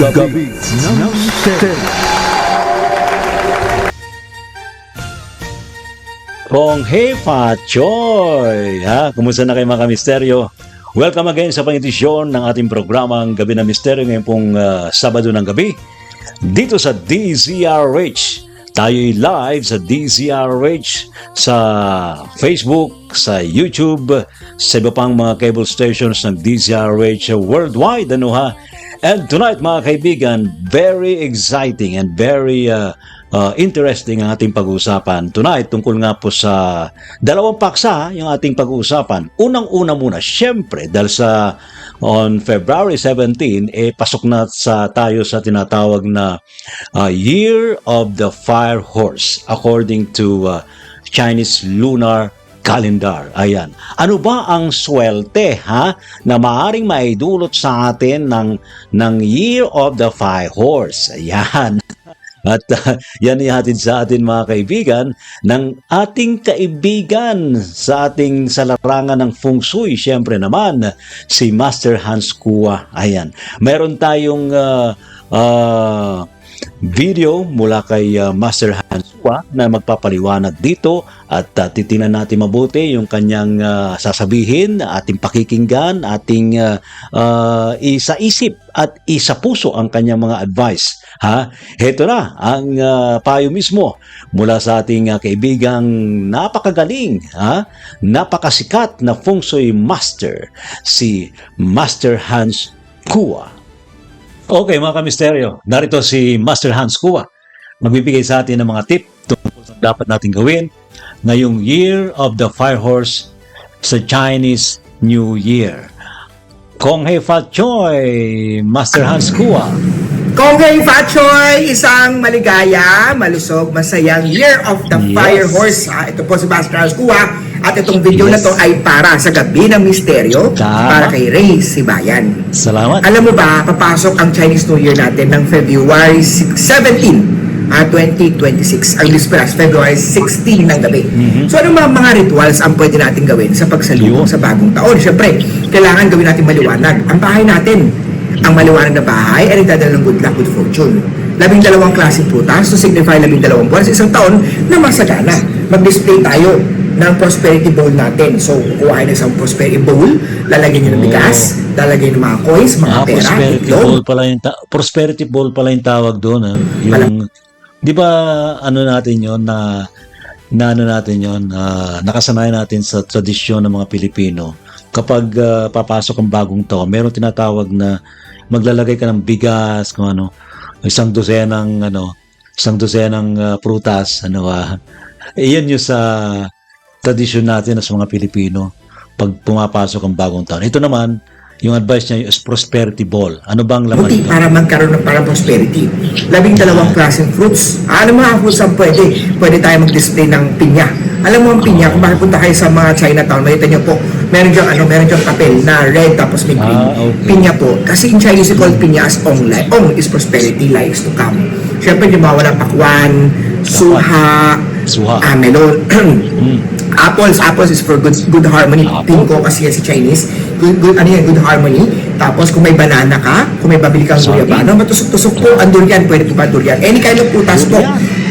Gabi ng Misteryo. Kong Hey Fa Choy! Kumusta na kayo mga misteryo? Welcome again sa pang-edisyon ng ating programang Gabi ng Misteryo ngayong pong Sabado ng gabi dito sa DZRH. Tayo'y live sa DZRH sa Facebook, sa YouTube, sa iba pang mga cable stations ng DZRH worldwide. And tonight mga kaibigan, very exciting and very interesting ang ating pag-uusapan. Tonight, tungkol nga po sa dalawang paksa yung ating pag-uusapan. Unang-una muna, syempre, dahil sa on February 17, pasok na tayo sa tinatawag na Year of the Fire Horse according to Chinese Lunar Calendar. Ayan. Ano ba ang swerte na maaring maidulot sa atin ng Year of the Fire Horse? Ayan. At yan ihatid sa atin mga kaibigan ng ating kaibigan sa larangan ng Feng Shui, syempre naman si Master Hans Kua. Ayan. Meron tayong video mula kay Master Hans Kua na magpapaliwanag dito at titingnan natin mabuti yung kanyang sasabihin, ating pakikinggan, ating isa-isip at isa-puso ang kanyang mga advice. Heto na ang payo mismo mula sa ating kaibigang napakagaling, napakasikat na Feng Shui Master, si Master Hans Kua. Okay mga kamisteryo, narito si Master Hans Kua. Magbibigay sa atin ng mga tip tungkol sa dapat natin gawin ngayong Year of the Fire Horse sa Chinese New Year. Kong Hei Fa Choy, Master Hans Kua. Kong Hei Fa Choy, isang maligaya, malusog, masayang Year of the Fire Horse. Ito po si Master Hans Kua. At itong video na to ay para sa Gabi ng Misteryo, para kay Ray Sibayan. Salamat. Alam mo ba, papasok ang Chinese New Year natin ng February 17, 2026. Ang Bisperas, February 16 ng gabi. So ano mga rituals ang pwede natin gawin sa pagsalubong sa bagong taon? Siyempre, kailangan gawin natin maliwanag. Ang bahay natin, ang maliwanag na bahay ay nagdadala ng good luck, good fortune. 12 klaseng prutas to signify 12 buwan sa isang taon na masagana. Mag-display tayo ng prosperity bowl natin. So, kukuhain ng isang prosperity bowl, lalagyan nyo ng bigas, lalagyan ng mga coins, mga pera, itlog. Prosperity bowl pala yung tawag doon. Yung, di ba, nakasanayan natin sa tradisyon ng mga Pilipino. Kapag papasok ang bagong taon, meron tinatawag na maglalagay ka ng bigas, kung ano, isang dosenang prutas, iyan yung sa tradisyon natin sa mga Pilipino pag pumapasok ang bagong taon. Ito naman, yung advice niya is prosperity ball. Ano bang laman ito? Para magkaroon ng parang prosperity. 12 klaseng fruits. Ano mga fruits ang pwede? Pwede tayo mag-display ng pinya. Alam mo ang pinya, kung makikita kayo sa mga Chinatown, makita niyo po, meron diyang papel na red tapos may green. Okay. Pinya po. Kasi in Chinese, called pinya as ong. Ong is prosperity, life is to come. Siyempre, di ba, walang pakwan, suha, melon. Apples is for good harmony. Pinko kasi yan si Chinese. Good harmony. Tapos kung may banana ka, kung may babili kang guyabano, matusok-tusok po ang durian, pwede po ba durian? Any kind of putas po,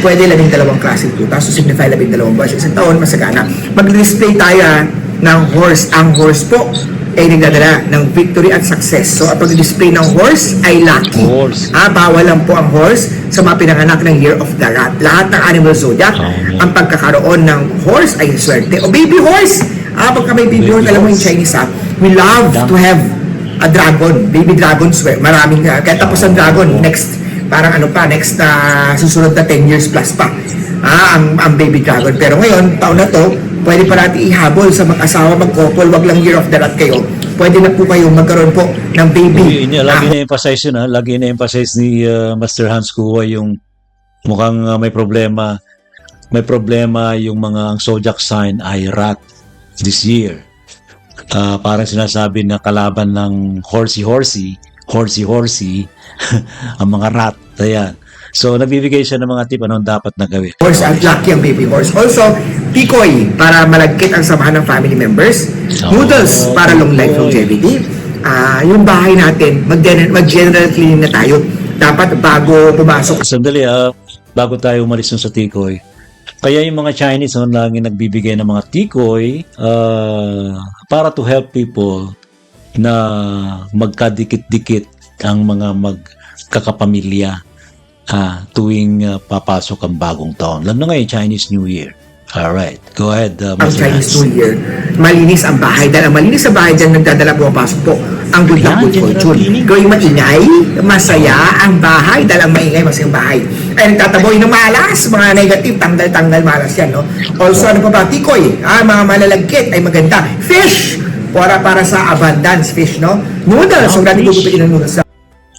pwede 12 klaseng putas. So signify 12 buwan. Isang taon, masagana. Mag-display tayo ng horse. Ang horse po ay nagdadala ng victory at success. So, ang pag-display ng horse ay lucky. Bawal lang po ang horse sa mga pinanganak ng Year of the Rat. Lahat ng animal zodiac, ang pagkakaroon ng horse ay swerte. O baby horse! Pagka may baby horse, alam mo yung Chinese we love to have a dragon. Baby dragon, maraming, kaya tapos ang dragon, next susunod na 10 years plus pa. Ang baby dragon. Pero ngayon, taon na to, pwede pa natin ihabol sa mag-asawa, mag-couple, wag lang Year of the Rat kayo. Pwede na po kayo magkaroon po ng baby. Lagi na-emphasize yun, lagi na-emphasize ni Master Hans Kua yung mukhang may problema yung mga ang zodiac sign ay rat this year. Parang sinasabi na kalaban ng horsey ang mga rat. Ayan. So, nagbibigay siya ng mga tip anong dapat na gawin. Horse at lucky ang baby horse. Also, tikoy para malagkit ang samahan ng family members. Noodles para long life longevity. Yung bahay natin, mag-general cleaning na tayo. dapat bago pumasok. Sandali bago tayo umalis dun sa tikoy. Kaya yung mga Chinese lagi nagbibigay ng mga tikoy para to help people na magkadikit-dikit ang mga magkakapamilya tuwing papasok ang bagong taon. Lalo na ngayon, Chinese New Year. Alright, go ahead. Ang Chinese New Year, malinis ang bahay. Dahil ang malinis ang bahay dyan, nagdadala pumapasok po ang good luck, good fortune. Gawing maingay, masaya ang bahay. Dahil ang maingay, masaya ang bahay. Ay, nagtataboy ng malas, mga negative, tanggal-tanggal malas yan, no? Also, ano pa ba? Tikoy, mga malalagkit, ay maganda. Fish, para sa abundance, fish, no? Noodles, so natin gugupitin ng noodles.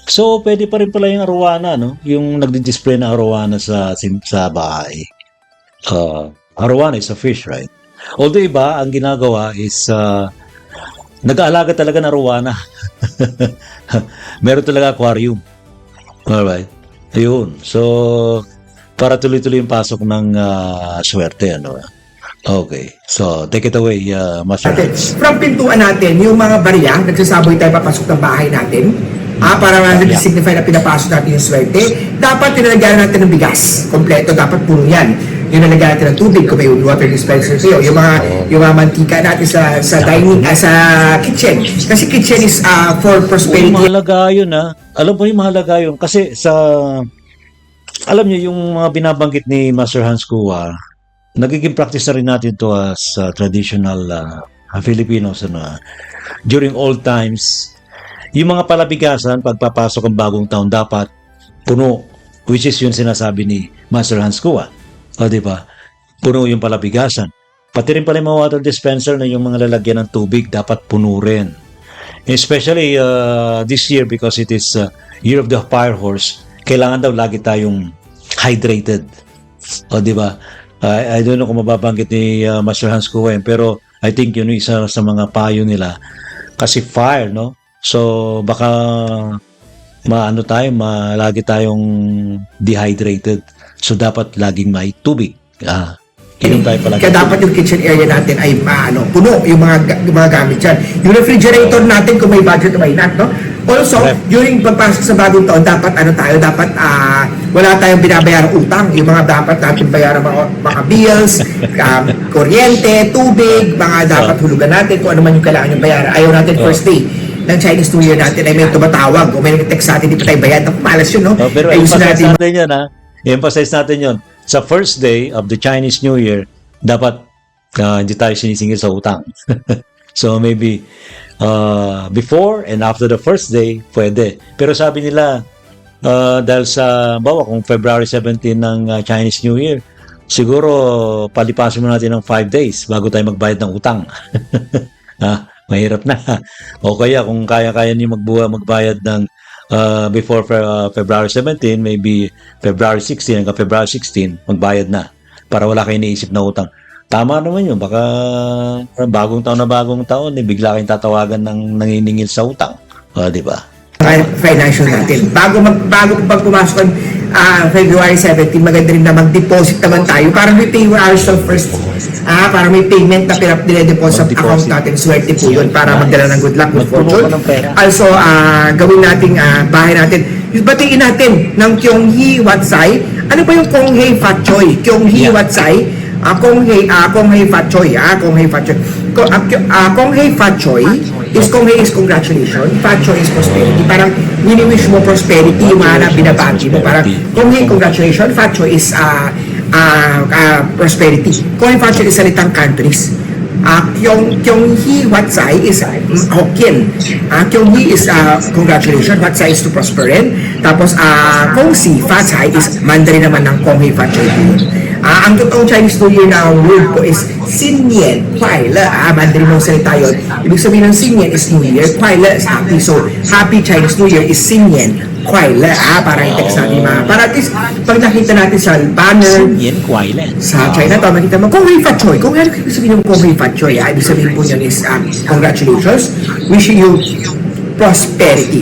So, pwede pa rin pala yung arowana, no? Yung nagdi-display na arowana sa bahay. Arowana is a fish, right? Although iba, ang ginagawa is nag-aalaga talaga ng arowana. Meron talaga aquarium. Alright. Ayun. So, para tuloy-tuloy yung pasok ng swerte, ano? Okay. So, take it away, Master Hans. From pintuan natin, yung mga barya, nagsasaboy tayo papasok ng bahay natin. Para signify na pinapasok natin yung swerte, dapat tinalagyan natin ng bigas. Kompleto, dapat puno yan. Yung nalagyan natin ng tubig, kung may water dispenser kayo, yung mga mantika natin sa dining, sa kitchen. Kasi kitchen is for prosperity. Mahalaga yun, Alam mo yung mahalaga yun. Kasi alam niyo yung mga binabanggit ni Master Hans Kua, nagiging practice na rin natin to as traditional Filipinos. During old times, yung mga palabigasan, pagpapasok ang bagong taon, dapat puno, which is yung sinasabi ni Master Hans Kua. O, diba? Puno yung palabigasan. Pati rin pala yung mga water dispenser na yung mga lalagyan ng tubig, dapat puno rin. Especially this year, because it is Year of the Fire Horse, kailangan daw lagi tayong hydrated. O, diba? I don't know kung mababanggit ni Master Hans Kua, pero I think yun yung isa sa mga payo nila. Kasi fire, no? So, baka lagi tayong dehydrated. So, dapat laging may tubig. Inom tayo palagi. Kaya dapat yung kitchen area natin ay puno yung mga gamit dyan. Yung refrigerator natin, kung may budget o may not, no? Also, during pagpasok sa bagong taon, dapat wala tayong binabayarang utang. Yung mga dapat natin bayaran mga bills, kuryente, tubig, mga dapat hulugan natin kung ano man yung kailangan yung bayaran. Ayaw natin first day ng Chinese New Year natin ay may tumatawag o may nag-text sa atin, di pa tayo bayad. Malas yun, no? Pero emphasize natin yun, i-emphasize natin yun. Sa first day of the Chinese New Year, dapat hindi tayo sinisingil sa utang. So maybe before and after the first day, pwede. Pero sabi nila, dahil kung February 17 ng Chinese New Year, siguro palipasin mo natin ng 5 days bago tayo magbayad ng utang. Mahirap na. O kaya kung kaya-kaya niyo magbayad ng before February 17, maybe February 16 hanggang February 16, magbayad na para wala kayong naisip na utang. Tama naman yun. Baka bagong taon, bigla kayong tatawagan ng nanginingil sa utang. Di ba? Financial natin. Bago pag pumasok ng February 17, maganda rin na mag-deposit naman tayo. Para may pay ourselves first. Para may payment na dire-deposit sa account natin. Swerte po yun para magdala ng good luck, good fortune. Also, gawin natin, bahay natin. Batiin natin ng Kyonghee Watsai. Ano ba yung Konghei Fat Choy? Kyonghee Watsai. Konghei Fat Choy. Konghei Fat Choy. Konghei Fat Choy is congratulations. Fat Choy is prosperity. Parang wini-wish mo prosperity yung mga binabati mo. Parang Konghei congratulations. Fat Choy is prosperity. Konghei Fat Choy is salitang countries. Kyonghee Watsai is Hokkien. Kyonghee is congratulations. Watsai is to prosper rin. Tapos Kongsi Fatsai is Mandarin naman ng Konghei Fat Choy. Ang totoong Chinese New Year na word ko is Sinyen, Kwaila. Mandarin ng salita yun. Ibig sabihin ng Sinyen is New Year, Kwaila is happy. So, Happy Chinese New Year is Sinyen, Kwaila. Para i-text natin para at least, pag nakita natin sa banner, Sinyen, Kwaila. Sa China, makita mo, Konghei Fat Choy. Kung ano ibig sabihin ng Konghei Fat Choy, ibig sabihin po yun is congratulations. Wishing you prosperity.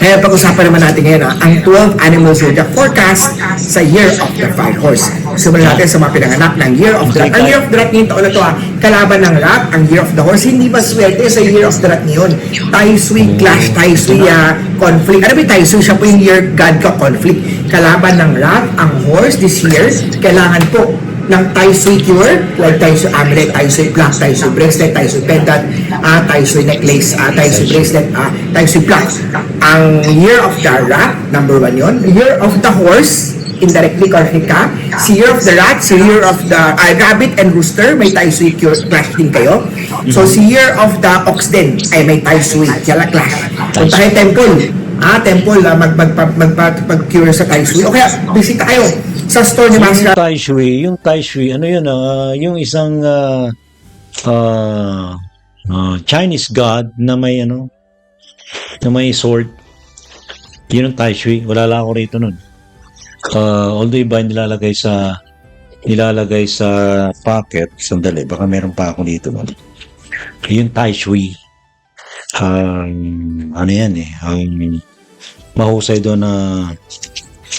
Pag-usapan naman natin ngayon ang 12 animal zodiac forecast sa Year of the Fire Horse. Simulan natin sa mga pinanganak ng Year of the Rat. Ang Year of the Rat ngayong taon na to, kalaban ng rat, ang Year of the Horse. Hindi ba swerte sa Year of the Rat ngayon? Tai Sui clash, Tai Sui conflict. Ano ba Tai Sui? Siya po yung year god ka conflict. Kalaban ng rat, ang horse this year, kailangan po ng Tai Sui cure, like Tai Sui amulet, Tai Sui plaque, Tai Sui bracelet, Tai Sui pendant, Tai Sui necklace, Tai Sui bracelet, Tai Sui plaque. Ang Year of the Rat, number 1 yun. Year of the Horse, indirectly conflict ka. Si Year of the Rat, si Year of the Rabbit and Rooster, may Tai Sui cure clash din kayo. So si Year of the Ox din, ay may Tai Sui, kaya clash. Punta kayo temple, temple, magpag-cure sa Tai Sui. O kaya, bisita kayo sa store ni Master. Yung Tai Sui, ano yun, yung isang Chinese god na may na may sword. Yun ang Tai Sui. Wala lang ako rito nun. Although iba nilalagay sa pocket. Sandali, baka meron pa ako dito. Yung Tai Sui. Ano yan mahusay doon na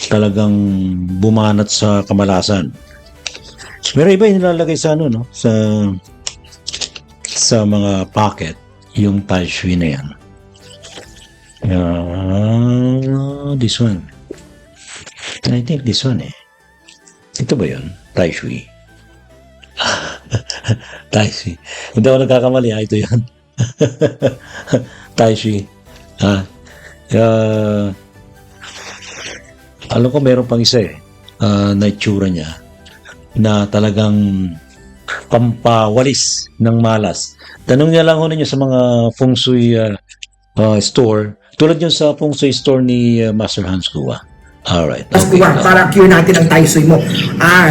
talagang bumanat sa kamalasan. Pero iba yung nilalagay sa sa mga pocket yung Tai Sui na yan. This one. I think this one Ito ba yun? Tai Sui. Tai Sui. Hindi ako nagkakamali ito yun. Tai Sui. Alam ko meron pang isa na itsura niya na talagang pampawalis ng malas. Tanong niya lang ho ninyo sa mga feng shui store, tulad yun sa feng shui store ni Master Hans Kua. Alright. Okay. Para cure natin ang Tai Sui mo.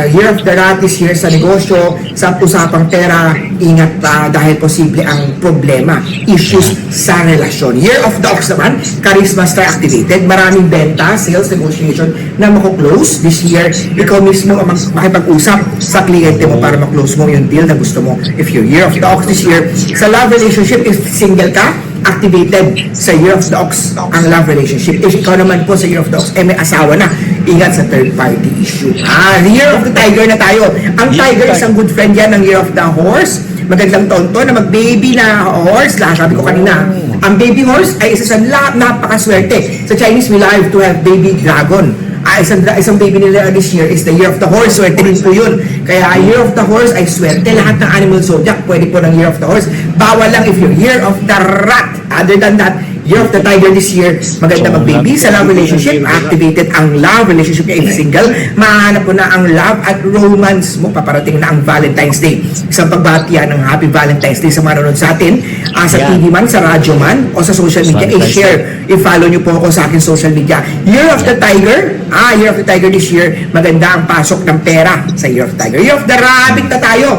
Year of the Rat is here sa negosyo, sa usapang pera, ingat dahil posible ang problema, issues sa relasyon. Year of the Ox naman, charisma star activated, maraming benta, sales, negotiation na mako-close this year. Ikaw mismo ang makipag-usap sa kliyente mo para ma-close mo yung deal na gusto mo. If you're Year of the Ox this year, sa love relationship, if single ka, activated sa Year of the Ox ang love relationship. If ikaw naman po sa Year of the Ox, may asawa na, ingat sa third party issue. Year of the Tiger na tayo. Ang Tiger, isang good friend yan ng Year of the Horse. Magandang taon to na mag-baby na horse. Sabi ko kanina, ang baby horse ay isa sa napakaswerte. Sa Chinese, we love to have baby dragon. Isang baby nila this year is the Year of the Horse. Swerte din po yun. Kaya Year of the Horse ay swerte. Lahat ng animal zodiac pwede po ng Year of the Horse. Bawal lang if you're Year of the Rat. Other than that, Year of the Tiger this year, maganda mag-baby sa love relationship. Activated ang love relationship if single. Mahanap po na ang love at romance mo. Paparating na ang Valentine's Day. Isang pagbatian ng Happy Valentine's Day sa manonood sa atin. Sa TV man, sa radyo man, o sa social media. I-share, i-follow nyo po ako sa akin social media. Year of the Tiger. Year of the Tiger this year, maganda ang pasok ng pera sa Year of the Tiger. Year of the Rabbit na tayo.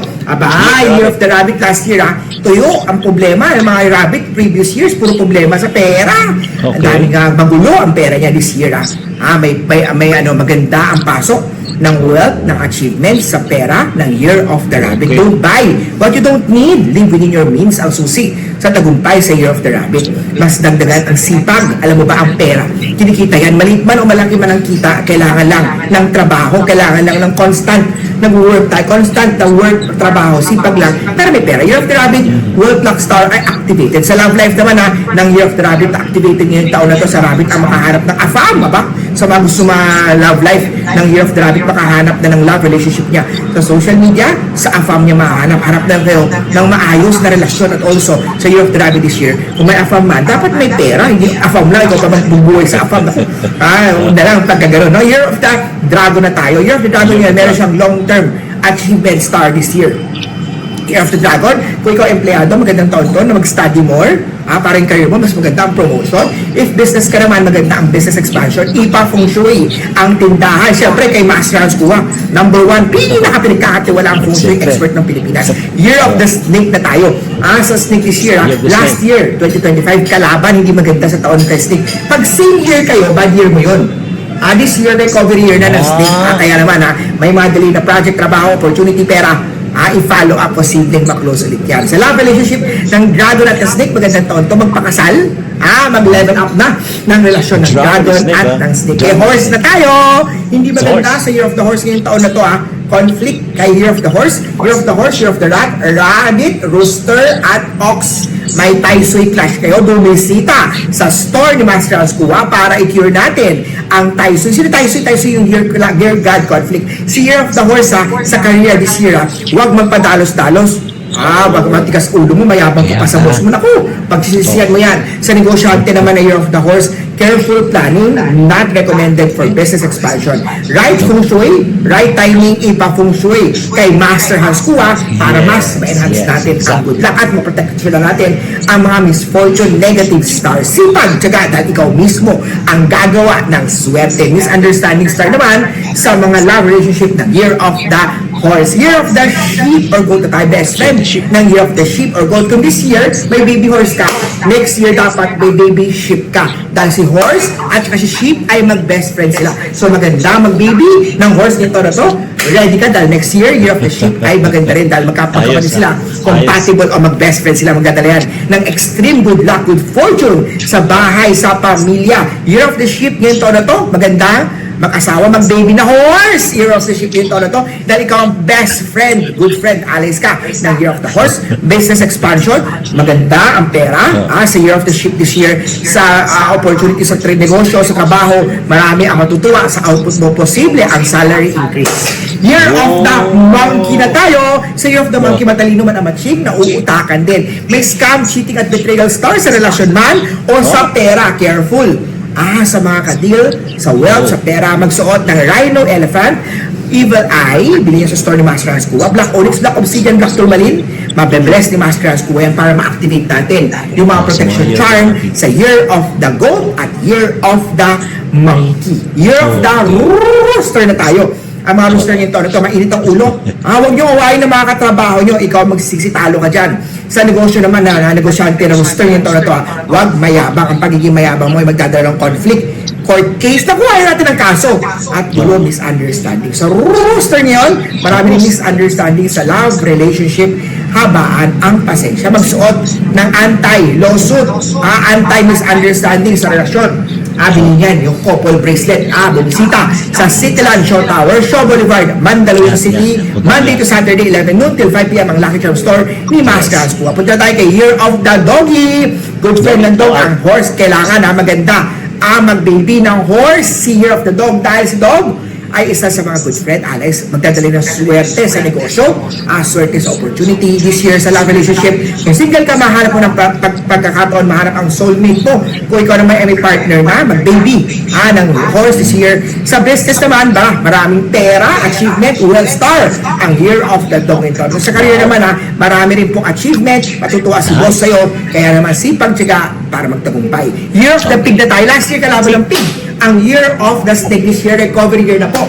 Year of the Rabbit last year, tuyo ang problema ng mga rabbit previous years, puro problema sa pera. Okay. Ang daming magulo ang pera niya this year. May maganda ang pasok ng wealth, ng achievements sa pera ng Year of the Rabbit. Okay. Don't buy what you don't need. Live within your means ang susi sa tagumpay sa Year of the Rabbit. Mas dagdagan ang sipag. Alam mo ba ang pera? Kinikita yan. Maliit man o malaki man ang kita, kailangan lang ng trabaho, kailangan lang ng constant nag-work tayo, constant na work, trabaho, sipag lang, pero may pera. Year of the Rabbit, World Luck Star ay activated. Sa love life naman ng Year of the Rabbit, activated ngayong taon na to sa Rabbit ang makaharap ng afam, sa mga gusto love life ng Year of the Rabbit, makahanap na ng love relationship niya sa social media, sa afam niya mahanap na kayo ng maayos na relasyon. At also sa Year of the Rabbit this year, kung may afam man, dapat may pera, hindi afam lang, ikaw pa magbubuhay sa afam. Na lang pagkagano'n. No? Year of the Dragon na tayo. Year of the Dragon niya, meron siyang long-term achievement star this year. Year of the Dragon, kung ikaw empleyado, magandang taon to na mag-study more, para yung career mo, mas maganda ang promotion. If business ka naman, maganda ang business expansion. Ipa-feng shui ang tindahan. Siyempre, kay Master Hans Kua, number 1, pinakapinagkakatiwala ang feng shui expert ng Pilipinas. Year of the Snake na tayo. Sa Snake this year, last year, 2025, kalaban, hindi maganda sa taon kay Snake. Pag same year kayo, bad year mo yun. This year, recovery year na ng Snake. Kaya naman, may madali na project, trabaho, opportunity, pera. I-follow up, posibleng maklose ulit yan. Sa love relationship ng Dragon at Snake, magandang taon to magpakasal. Mag-level up na ng relasyon ng Dragon at ng Snake. Horse na tayo! Hindi maganda sa Year of the Horse ngayong taon na to. conflict kay Year of the Horse, Year of the Horse, Year of the Rat, Rabbit, Rooster, at Ox. May Tai Sui clash kayo, bumisita sa store ni Master Hans Kua para i-cure natin ang Tai Sui. Sino Tai Sui? Tai Sui yung Year God conflict. Si Year of the Horse sa career this year, huwag magpadalos-dalos. Wag matigas ulo mo, mayabang ka pa sa boss mo. Naku, pagsisisihan mo yan. Sa negosyante naman na Year of the Horse, careful planning, not recommended for business expansion. Right feng shui, right timing, ipa-feng shui kay Master Hans Kua para mas ma-enhance natin ang good luck at ma-protect sila natin ang mga misfortune, negative star. Sipag, tsaga, dahil ikaw mismo ang gagawa ng swerte. Misunderstanding star naman sa mga love relationship ng Year of the Horse. Year of the Sheep or Goat na tayo, best friend ng Year of the Sheep or Goat. Kung this year, may baby horse ka, next year dapat may baby sheep ka. Dahil si horse at si sheep ay mag-best friend sila. So maganda mag-baby ng horse nito na to. Ready ka dahil next year, Year of the Sheep ay maganda rin dahil magkapagkapatid sila. Compatible o mag-best friend sila, magdadala yan ng extreme good luck, good fortune sa bahay, sa pamilya. Year of the Sheep ngayon to na to, maganda mag-asawa, mag-baby na horse. Year of the Sheep yun to na to. Dahil ikaw ang best friend, good friend, allies ka ng Year of the Horse. Business expansion, maganda ang pera. Sa Year of the Sheep this year, sa opportunity sa trade negosyo, sa trabaho, marami ang matutuwa sa output mo. Posible ang salary increase. Year of the Monkey na tayo. Sa Year of the Monkey, matalino man ang matching, nauutakan din. May scam, cheating at betrayal star sa relasyon man o sa pera. Careful. Sa mga ka-deal, sa wealth, sa pera, magsuot ng rhino, elephant, evil eye, bilhin sa store ni Master Hans Kua, black onyx, black obsidian, black tourmaline, mabe-bless ni Master Hans Kua yan para ma-activate natin yung mga protection charm sa Year of the Goat at Year of the Monkey. Year of the Rooster na tayo. Ang mga rooster nito, mainit ang ulo. Huwag nyo awayin ng mga katrabaho nyo, ikaw magsisisi, talo ka dyan. Sa negosyo naman na negosyante na rooster nito na to, huwag mayabang. Ang pagiging mayabang mo ay magdadala ng conflict. Court case, nakuha natin ang kaso. At puro misunderstanding. Sa rooster ngayon, marami ng misunderstanding sa love, relationship, habaan ang pasensya. Magsuot ng anti-lawsuit, anti-misunderstanding sa relasyon. Bilhin yan, yung couple bracelet. Bumisita sa Cityland Show Tower, Shaw Boulevard, Mandaluyong City, Monday to Saturday, 11 noon till 5 p.m. ang Lucky Charm Store ni Master Hans Kua. Punta tayo kay Year of the Doggy. Good friend ng dog, ang horse. Kailangan maganda mag-baby ng horse, si Year of the Dog. Dahil si dog ay isa sa mga good friend, allies, magdadali ng swerte sa negosyo, swerte sa opportunity this year sa love relationship. Kung single ka, mahanap mo ng pagkakataon, mahanap ang soulmate mo. Kung ikaw naman ay may partner na, mag-baby ng horse this year. Sa business naman maraming pera, achievement, well star, ang Year of the Dog ito. Sa career naman marami rin pong achievement, matutuwa si boss sa'yo, kaya naman sipag tiyaga para magtagumpay. Year of the Pig na tayo, last year kalaban ng pig. Ang Year of the Snake this year, recovery year na po.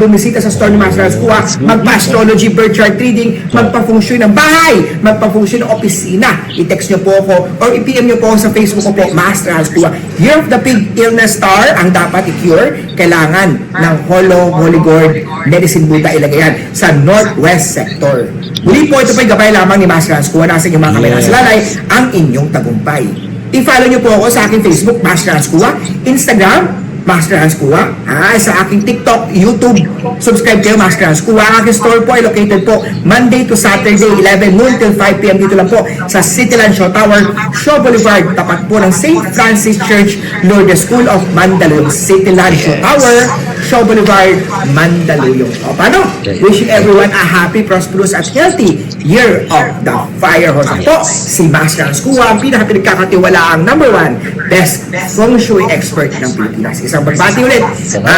Bumisita sa store ni Master Hans Kua, magpa-astrology, birth chart reading, magpa-feng shui ng bahay, magpa-feng shui ng opisina. I-text nyo po ako or i-PM nyo po ako sa Facebook ko po, Master Hans Kua. Year of the Pig illness star, ang dapat i-cure, kailangan ng Holy Gourd Medicine Buddha ilagay yan sa Northwest Sector. Muli po, ito po'y gabay lamang ni Master Hans Kua. Nasa inyong mga kamay sa lalay, ang inyong tagumpay. I-follow nyo po ako sa aking Facebook, Master Hans Kua, Instagram, Master Hans Kua, sa aking TikTok, YouTube, subscribe kayo, Master Hans Kua. Ang aking store po ay located po Monday to Saturday, 11 noon till 5 p.m. dito lang po sa Cityland Show Tower, Shaw Boulevard, tapat po ng St. Francis Church, Lourdes School of Mandaluyong. Cityland Show Tower, Shaw Boulevard, Mandaluyong. Paano? Wishing everyone a happy, prosperous, at healthy Year of the Fire Horse. Po, si Master Hans Kua, ang pinakapinagkakatiwalaang #1 best feng shui expert ng Pilipinas. Isang pagbati ulit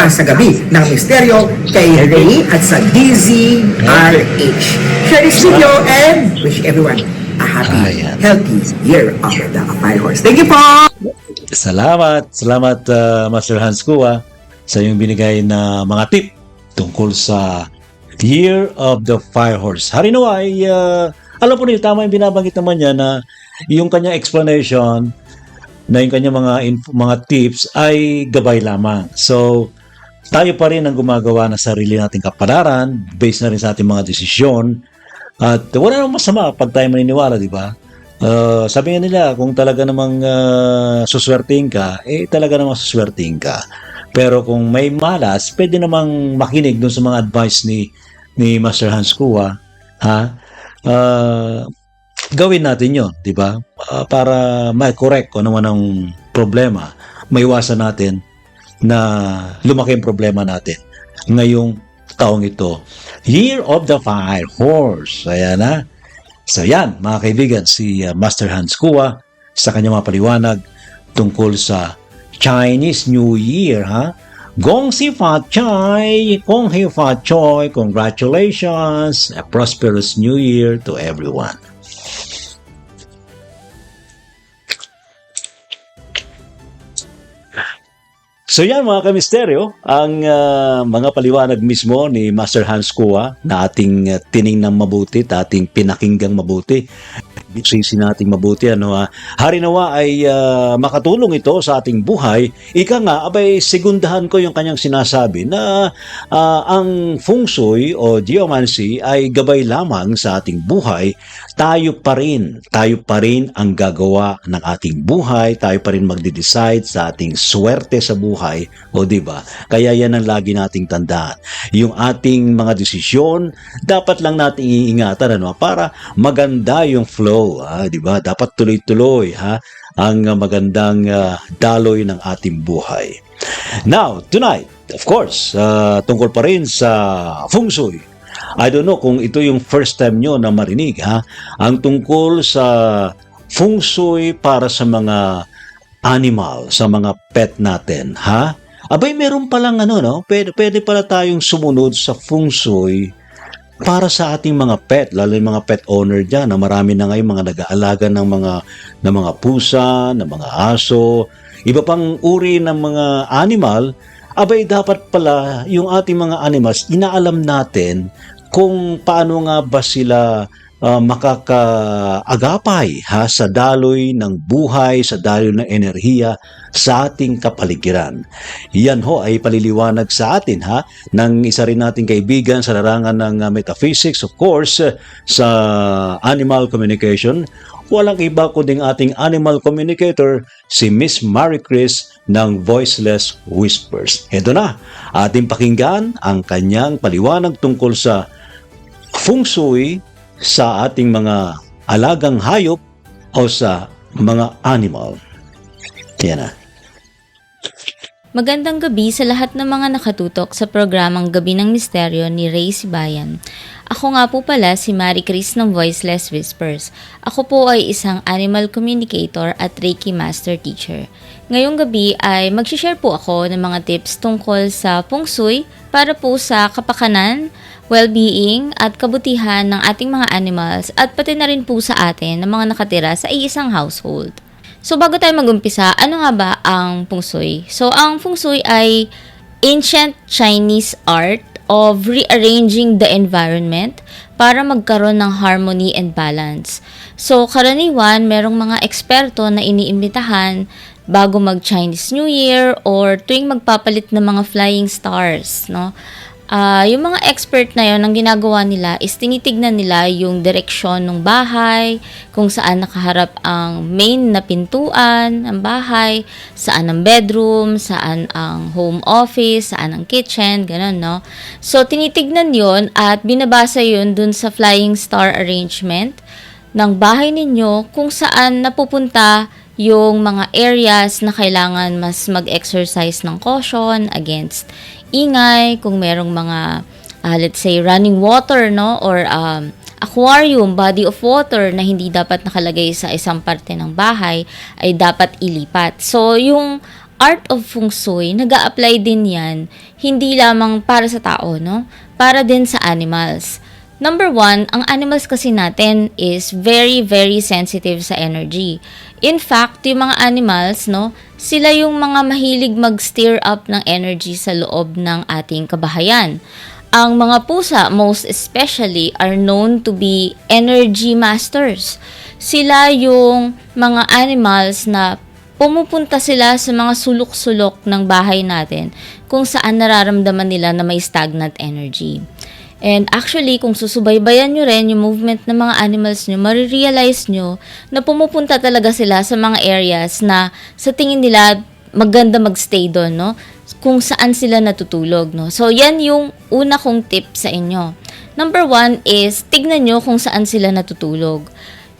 sa gabi ng misteryo kay Ray at sa DZRH. Share this video and wish everyone a happy, healthy Year of the Fire Horse. Thank you po! Salamat, Master Hans Kua, sa iyong binigay na mga tip tungkol sa Year of the Fire Horse. Harinawa ay, alam po niyo, tama yung binabanggit naman niya na yung kanyang explanation na yung kanyang mga tips ay gabay lamang. So, tayo pa rin ang gumagawa ng sarili nating kapalaran based na rin sa ating mga desisyon. At wala namang masama pag tayo maniniwala, di ba? Sabi nga nila, kung talaga namang suswertein ka, talaga namang suswertein ka. Pero kung may malas, pwede namang makinig dun sa mga advice ni ni Master Hans Kua, gawin natin yon, di ba? Para ma-correct kung ano man ang problema, maiwasan natin na lumaki ang problema natin ngayong taong ito. Year of the Fire Horse. Ayan na. So yan, mga kaibigan, si Master Hans Kua sa kanyang mga paliwanag tungkol sa Chinese New Year, Gong Si Fa Chai, Kong Hei Fa Choi, congratulations, a prosperous New Year to everyone. So yan mga kamisteryo, ang mga paliwanag mismo ni Master Hans Kua na ating tiningnan mabuti, ating pinakinggang mabuti. Sisi nating mabuti, hari nawa ay makatulong ito sa ating buhay. Ika nga, abay segundahan ko yung kanyang sinasabi na ang feng shui o geomancy ay gabay lamang sa ating buhay. Tayo pa rin ang gagawa ng ating buhay, tayo pa rin magde-decide sa ating swerte sa buhay, o di ba? Kaya yan ang lagi nating tandaan. Yung ating mga desisyon, dapat lang nating iingatan para maganda yung flow, di ba? Dapat tuloy-tuloy ang magandang daloy ng ating buhay. Now, tonight, of course, tungkol pa rin sa feng shui. I don't know kung ito yung first time nyo na marinig, ang tungkol sa feng shui para sa mga animal, sa mga pet natin, Abay, meron palang pwede pala tayong sumunod sa feng shui para sa ating mga pet, lalo yung mga pet owner dyan, na marami na ngayon mga nag-aalaga ng mga pusa, ng mga aso, iba pang uri ng mga animal. Abay, dapat pala yung ating mga animals, inaalam natin kung paano nga ba sila makakaagapay sa daloy ng buhay, sa daloy ng enerhiya sa ating kapaligiran. Yan ay paliliwanag sa atin ng isa rin nating kaibigan sa larangan ng metaphysics, of course, sa animal communication. Walang iba kundi ating animal communicator, si Miss Marie Chris ng Voiceless Whispers. Ito na, ating pakinggan ang kanyang paliwanag tungkol sa feng shui sa ating mga alagang hayop o sa mga animal. Yan na. Magandang gabi sa lahat ng mga nakatutok sa programang Gabi ng Misteryo ni Ray Sibayan. Ako nga po pala si Marie Chris ng Voiceless Whispers. Ako po ay isang animal communicator at Reiki Master Teacher. Ngayong gabi ay mag-share po ako ng mga tips tungkol sa feng shui para po sa kapakanan, well-being at kabutihan ng ating mga animals at pati na rin po sa atin ng mga nakatira sa isang household. So bago tayo mag-umpisa, ano nga ba ang feng shui? So ang feng shui ay ancient Chinese art of rearranging the environment para magkaroon ng harmony and balance. So karaniwan, merong mga eksperto na iniimbitahan bago mag-Chinese New Year or tuwing magpapalit ng mga flying stars, no? Yung mga expert na yon, ang ginagawa nila is tinitignan nila yung direksyon ng bahay, kung saan nakaharap ang main na pintuan ng bahay, saan ang bedroom, saan ang home office, saan ang kitchen, ganun, no? So, tinitignan yon at binabasa yon dun sa flying star arrangement ng bahay ninyo kung saan napupunta yung mga areas na kailangan mas mag-exercise ng caution against ingay, kung merong mga let's say running water, no, or aquarium, body of water na hindi dapat nakalagay sa isang parte ng bahay ay dapat ilipat. So yung art of feng shui, nag-a-apply din yan hindi lamang para sa tao, no, para din sa animals. Number 1, ang animals kasi natin is very, very sensitive sa energy. In fact, yung mga animals, no, sila yung mga mahilig mag-stir up ng energy sa loob ng ating kabahayan. Ang mga pusa, most especially, are known to be energy masters. Sila yung mga animals na pumupunta sila sa mga sulok-sulok ng bahay natin kung saan nararamdaman nila na may stagnant energy. And actually, kung susubaybayan nyo rin yung movement ng mga animals nyo, marirealize nyo na pumupunta talaga sila sa mga areas na sa tingin nila maganda magstay doon, no? Kung saan sila natutulog, no? So, yan yung una kong tip sa inyo. Number 1 is, tignan nyo kung saan sila natutulog.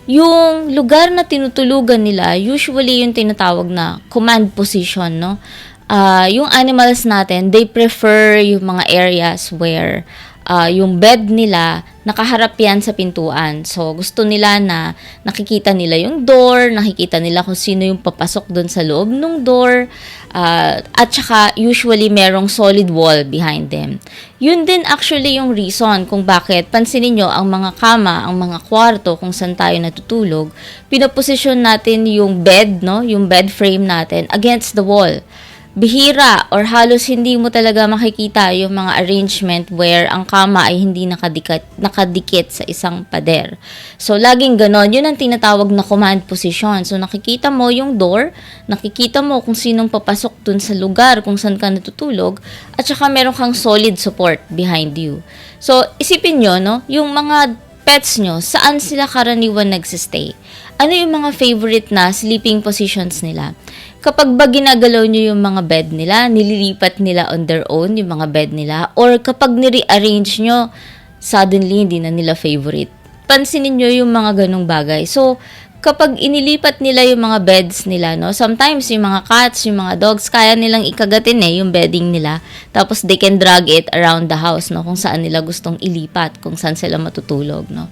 Yung lugar na tinutulugan nila, usually yung tinatawag na command position, no? Yung animals natin, they prefer yung mga areas where yung bed nila, nakaharap yan sa pintuan. So, gusto nila na nakikita nila yung door, nakikita nila kung sino yung papasok doon sa loob ng door, at saka usually merong solid wall behind them. Yun din actually yung reason kung bakit, pansinin nyo, ang mga kama, ang mga kwarto kung saan tayo natutulog, pinaposisyon natin yung bed, no? Yung bed frame natin against the wall. Bihira or halos hindi mo talaga makikita yung mga arrangement where ang kama ay hindi nakadikit sa isang pader. So, laging ganon. Yun ang tinatawag na command position. So, nakikita mo yung door, nakikita mo kung sinong papasok dun sa lugar kung saan ka natutulog, at saka meron kang solid support behind you. So, isipin nyo, no, yung mga pets nyo, saan sila karaniwan nagsistay? Ano yung mga favorite na sleeping positions nila? Kapag ba ginagalaw nyo yung mga bed nila, nililipat nila on their own yung mga bed nila, or kapag ni-rearrange nyo, suddenly hindi na nila favorite. Pansinin nyo yung mga ganong bagay. So, kapag inilipat nila yung mga beds nila, no, sometimes yung mga cats, yung mga dogs, kaya nilang ikagatin yung bedding nila. Tapos they can drag it around the house, no, kung saan nila gustong ilipat, kung saan sila matutulog, no.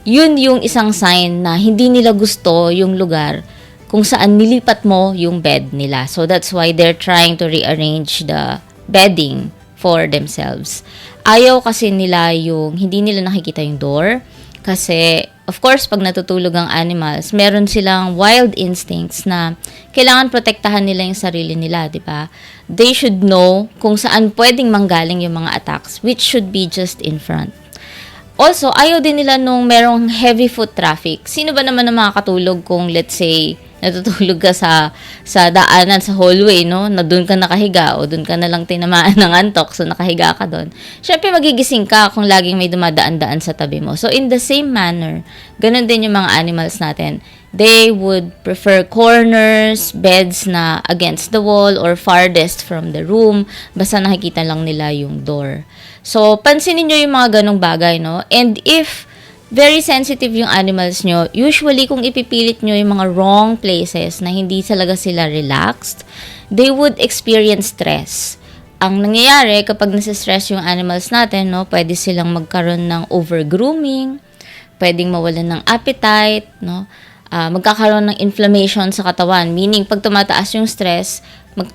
Yun yung isang sign na hindi nila gusto yung lugar kung saan nilipat mo yung bed nila. So, that's why they're trying to rearrange the bedding for themselves. Ayaw kasi nila yung, hindi nila nakikita yung door. Kasi, of course, pag natutulog ang animals, meron silang wild instincts na kailangan protektahan nila yung sarili nila, di ba? They should know kung saan pwedeng manggaling yung mga attacks, which should be just in front. Also, ayaw din nila nung merong heavy foot traffic. Sino ba naman ang makakatulog kung, let's say, natutulog ka sa daanan, sa hallway, no? Na doon ka nakahiga o doon ka na lang tinamaan ng antok, so nakahiga ka doon. Siyempre, magigising ka kung laging may dumadaan-daan sa tabi mo. So, in the same manner, ganun din yung mga animals natin. They would prefer corners, beds na against the wall or farthest from the room, basta nakikita lang nila yung door. So, pansinin nyo yung mga ganong bagay, no? And if very sensitive yung animals nyo, usually kung ipipilit nyo yung mga wrong places na hindi talaga sila relaxed, they would experience stress. Ang nangyayari kapag nasa-stress yung animals natin, no, pwede silang magkaroon ng over-grooming, pwedeng mawalan ng appetite, no, magkakaroon ng inflammation sa katawan. Meaning, pag tumataas yung stress,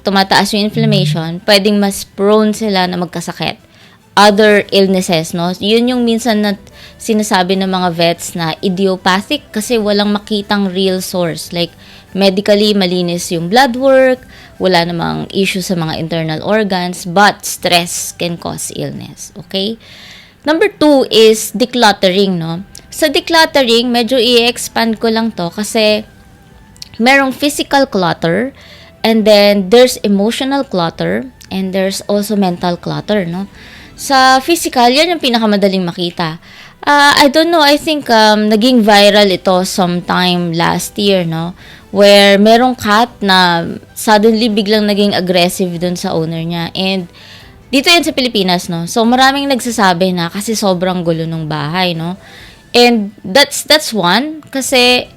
tumataas yung inflammation, pwedeng mas prone sila na magkasakit. Other illnesses, no? Yun yung minsan na sinasabi ng mga vets na idiopathic kasi walang makitang real source. Like, medically, malinis yung blood work, wala namang issue sa mga internal organs, but stress can cause illness, okay? Number 2 is decluttering, no? Sa decluttering, medyo i-expand ko lang to kasi merong physical clutter, and then there's emotional clutter, and there's also mental clutter, no? Sa physical, yan yung pinakamadaling makita. I don't know, I think naging viral ito sometime last year, no? Where merong cat na suddenly biglang naging aggressive dun sa owner niya. And dito yan sa Pilipinas, no? So maraming nagsasabi na kasi sobrang gulo ng bahay, no? And that's one, kasi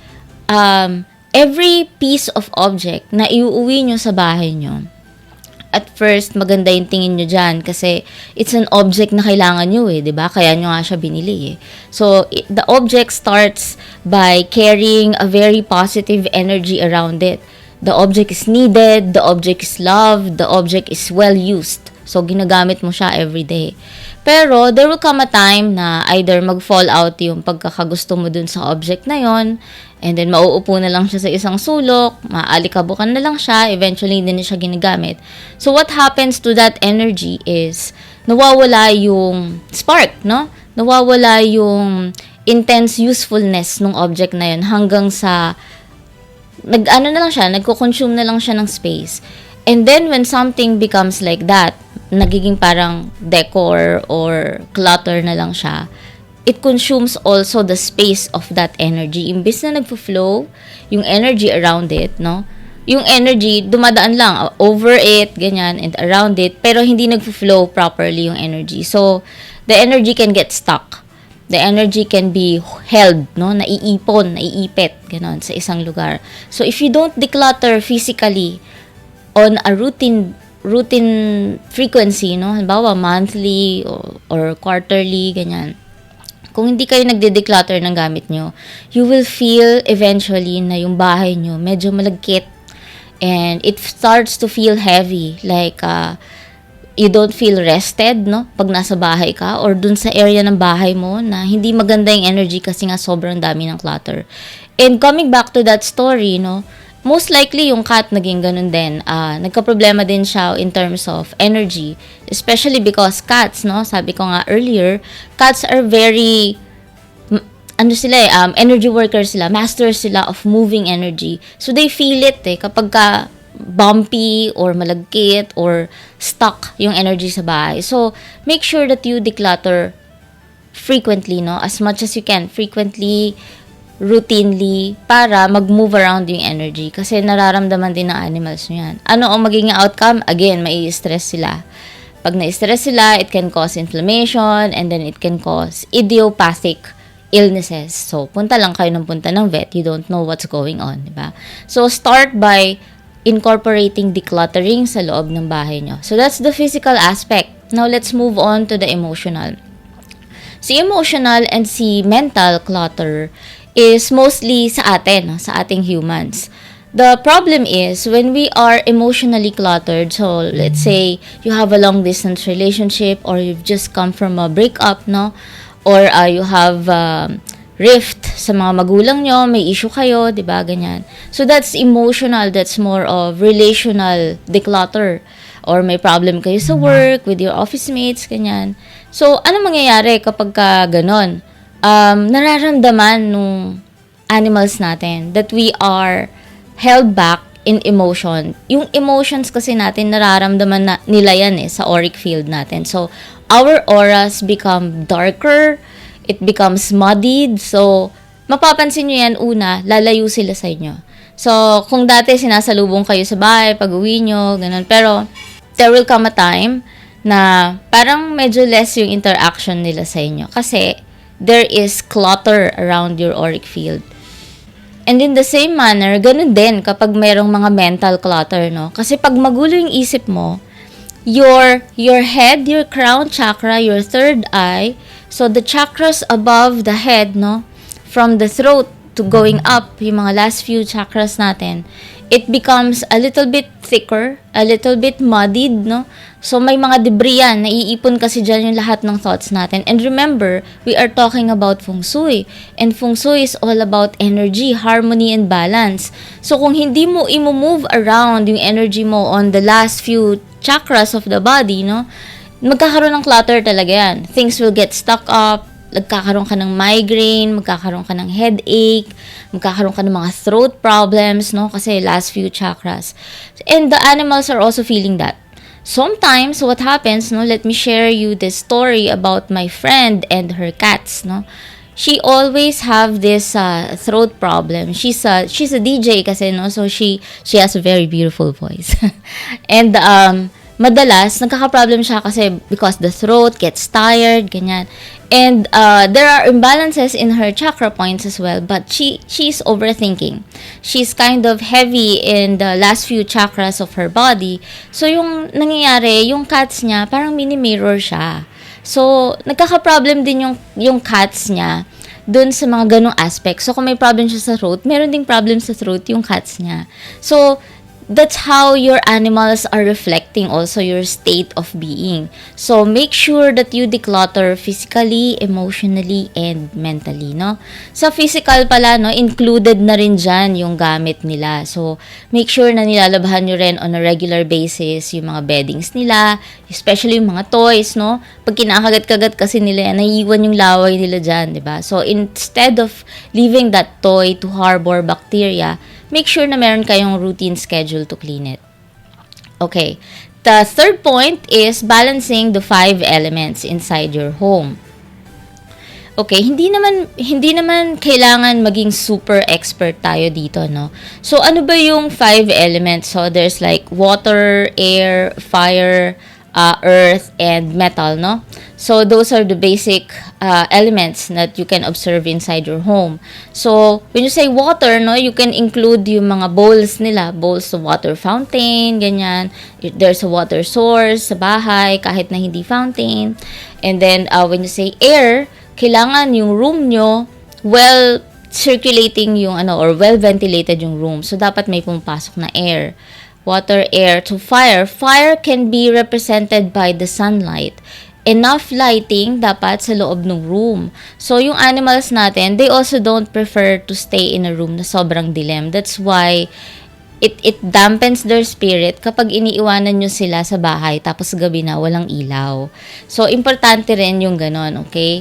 every piece of object na iuuwi nyo sa bahay nyo, at first, maganda yung tingin nyo dyan kasi it's an object na kailangan nyo diba? Kaya nyo nga siya binili So, the object starts by carrying a very positive energy around it. The object is needed, the object is loved, the object is well used. So, ginagamit mo siya every day. Pero, there will come a time na either mag-fall out yung pagkakagusto mo dun sa object na yon, and then mauupo na lang siya sa isang sulok, maalikabukan na lang siya, eventually hindi na siya ginagamit. So, what happens to that energy is, nawawala yung spark, no? Nawawala yung intense usefulness ng object na yun hanggang sa, nagko-consume na lang siya ng space. And then, when something becomes like that, nagiging parang decor or clutter na lang siya, it consumes also the space of that energy. Imbis na nagfo-flow yung energy around it, no? yung energy, dumadaan lang over it, ganyan, and around it, pero hindi nag-flow properly yung energy. So, the energy can get stuck. The energy can be held, no? Naiipon, naiipit, ganon, sa isang lugar. So, if you don't declutter physically on a routine frequency, no? Halimbawa, monthly or quarterly, ganyan. Kung hindi kayo nagde-declutter ng gamit nyo, you will feel eventually na yung bahay nyo medyo malagkit. And it starts to feel heavy, like you don't feel rested, no? Pag nasa bahay ka or dun sa area ng bahay mo na hindi maganda yung energy kasi nga sobrang dami ng clutter. And coming back to that story, no? Most likely yung cat naging ganun din. Nagka-problema din siya in terms of energy, especially because cats, no? Sabi ko nga earlier, cats are very energy workers sila, masters sila of moving energy. So, they feel it kapag ka bumpy or malagkit or stuck yung energy sa bahay. So, make sure that you declutter frequently, no? As much as you can, frequently, routinely, para mag-move around yung energy. Kasi nararamdaman din ng animals nyo yan. Ano ang magiging outcome? Again, mai-stress sila. Pag na-stress sila, it can cause inflammation and then it can cause idiopathic illnesses. So, punta lang kayo ng punta ng vet. You don't know what's going on, diba? So, start by incorporating decluttering sa loob ng bahay nyo. So, that's the physical aspect. Now, let's move on to the emotional. Si emotional and si mental clutter is mostly sa atin, sa ating humans. The problem is, when we are emotionally cluttered, so let's say you have a long-distance relationship or you've just come from a breakup, no? Or you have rift sa mga magulang nyo, may issue kayo, di ba, ganyan. So, that's emotional, that's more of relational declutter. Or may problem kayo sa work, with your office mates, ganyan. So, ano mangyayari kapag ka ganon? Nararamdaman nung animals natin that we are held back in emotion. Yung emotions kasi natin, nararamdaman nila yan sa auric field natin. So, our auras become darker, it becomes muddied. So, mapapansin nyo yan una, lalayo sila sa inyo. So, kung dati sinasalubong kayo sa bahay, pag-uwi nyo, ganun. Pero, there will come a time na parang medyo less yung interaction nila sa inyo. Kasi, there is clutter around your auric field. And in the same manner, ganun din kapag mayroong mga mental clutter, no? Kasi pag magulo yung isip mo, your head, your crown chakra, your third eye, so the chakras above the head, no? From the throat to going up, yung mga last few chakras natin, it becomes a little bit thicker, a little bit muddied, no? So, may mga debris yan. Naiipon kasi dyan yung lahat ng thoughts natin. And remember, we are talking about feng shui. And feng shui is all about energy, harmony, and balance. So, kung hindi mo i-move around yung energy mo on the last few chakras of the body, no? Magkakaroon ng clutter talaga yan. Things will get stuck up. Magkakaroon ka ng migraine, magkakaroon ka ng headache, magkakaroon ka ng mga throat problems, no? Kasi last few chakras. And the animals are also feeling that. Sometimes, what happens, no? Let me share you this story about my friend and her cats, no? She always have this throat problem. She's a DJ kasi, no? So, she has a very beautiful voice. And, madalas, nagkaka-problem siya kasi because the throat gets tired, ganyan. And there are imbalances in her chakra points as well, but she's overthinking. She's kind of heavy in the last few chakras of her body. So, yung nangyayari, yung cats niya, parang mini-mirror siya. So, nagkaka-problem din yung cats niya dun sa mga ganong aspects. So, kung may problem siya sa throat, meron ding problem sa throat yung cats niya. So, that's how your animals are reflecting also your state of being. So, make sure that you declutter physically, emotionally, and mentally, no? Sa physical pala, no, included na rin dyan yung gamit nila. So, make sure na nilalabhan nyo rin on a regular basis yung mga beddings nila, especially yung mga toys, no? Pag kinakagat-kagat kasi nila, naiiwan yung laway nila dyan, diba? So, instead of leaving that toy to harbor bacteria, make sure na meron kayong routine schedule to clean it. Okay. The third point is balancing the 5 elements inside your home. Okay, hindi naman kailangan maging super expert tayo dito, no? So ano ba yung 5 elements? So there's like water, air, fire, earth, and metal, no? So those are the basic elements that you can observe inside your home. So when you say water, no, you can include yung mga bowls nila, bowls sa water fountain, ganyan. There's a water source sa bahay kahit na hindi fountain. And then when you say air, kailangan yung room nyo well circulating yung or well ventilated yung room. So dapat may pumapasok na air. Water, air. To fire. Fire can be represented by the sunlight. Enough lighting dapat sa loob ng room. So, yung animals natin, they also don't prefer to stay in a room na sobrang dilim. That's why it dampens their spirit kapag iniiwanan nyo sila sa bahay tapos gabi na walang ilaw. So, importante rin yung ganon, okay?